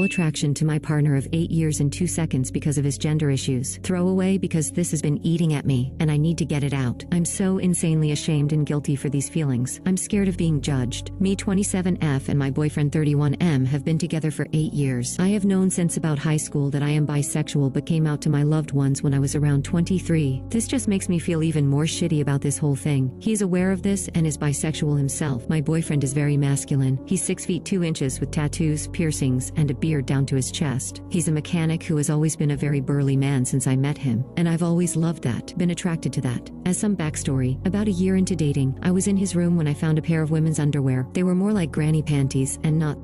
attraction to my partner of 8 years in 2 seconds because of his gender issues. Throw away because this has been eating at me, and I need to get it out. I'm so insanely ashamed and guilty for these feelings. I'm scared of being judged. Me 27F and my boyfriend 31M have been together for 8 years. I have known since about high school that I am bisexual but came out to my loved ones when I was around 23. This just makes me feel even more shitty about this whole thing. He's aware of this and is bisexual himself. My boyfriend is very masculine. He's 6 feet 2 inches with tattoos, piercings, and a beard down to his chest. He's a mechanic who has always been a very burly man since I met him, and I've always loved that, been attracted to that. As some backstory, about a year into dating, I was in his room when I found a pair of women's underwear. They were more like granny panties and not.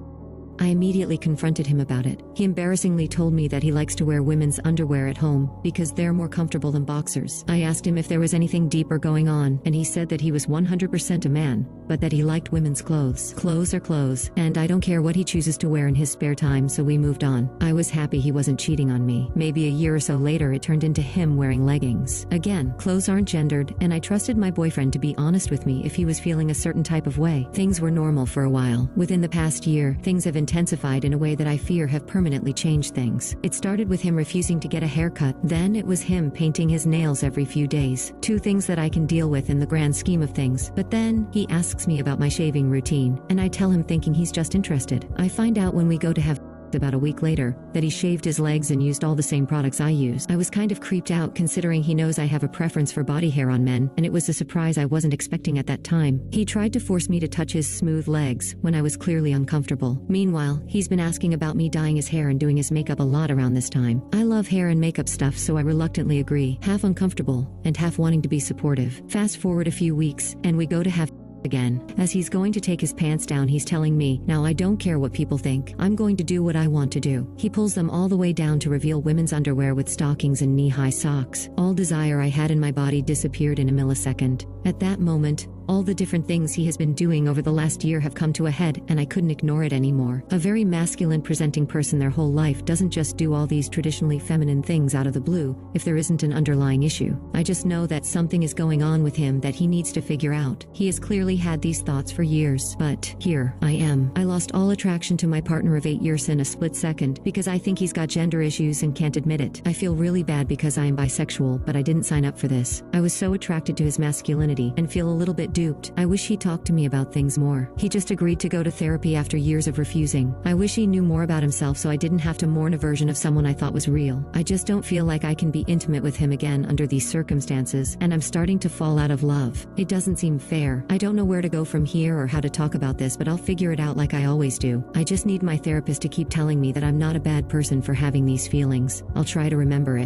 I immediately confronted him about it. He embarrassingly told me that he likes to wear women's underwear at home because they're more comfortable than boxers. I asked him if there was anything deeper going on, and he said that he was 100% a man, but that he liked women's clothes. Clothes are clothes, and I don't care what he chooses to wear in his spare time, so we moved on. I was happy he wasn't cheating on me. Maybe a year or so later it turned into him wearing leggings. Again, clothes aren't gendered, and I trusted my boyfriend to be honest with me if he was feeling a certain type of way. Things were normal for a while. Within the past year, things have intensified in a way that I fear have permanently changed things. It started with him refusing to get a haircut, then it was him painting his nails every few days. 2 things that I can deal with in the grand scheme of things. But then, he asks me about my shaving routine, and I tell him thinking he's just interested. I find out when we go to have about a week later, that he shaved his legs and used all the same products I use. I was kind of creeped out considering he knows I have a preference for body hair on men, and it was a surprise I wasn't expecting at that time. He tried to force me to touch his smooth legs when I was clearly uncomfortable. Meanwhile, he's been asking about me dyeing his hair and doing his makeup a lot around this time. I love hair and makeup stuff, so I reluctantly agree, half uncomfortable and half wanting to be supportive. Fast forward a few weeks, and we go to have again. As he's going to take his pants down, he's telling me, "Now I don't care what people think. I'm going to do what I want to do." He pulls them all the way down to reveal women's underwear with stockings and knee-high socks. All desire I had in my body disappeared in a millisecond. At that moment, all the different things he has been doing over the last year have come to a head, and I couldn't ignore it anymore. A very masculine presenting person their whole life doesn't just do all these traditionally feminine things out of the blue if there isn't an underlying issue. I just know that something is going on with him that he needs to figure out. He has clearly had these thoughts for years, but here I am. I lost all attraction to my partner of 8 years in a split second because I think he's got gender issues and can't admit it. I feel really bad because I am bisexual, but I didn't sign up for this. I was so attracted to his masculinity and feel a little bit duped. I wish he talked to me about things more. He just agreed to go to therapy after years of refusing. I wish he knew more about himself so I didn't have to mourn a version of someone I thought was real. I just don't feel like I can be intimate with him again under these circumstances, and I'm starting to fall out of love. It doesn't seem fair. I don't know where to go from here or how to talk about this, but I'll figure it out like I always do. I just need my therapist to keep telling me that I'm not a bad person for having these feelings. I'll try to remember it.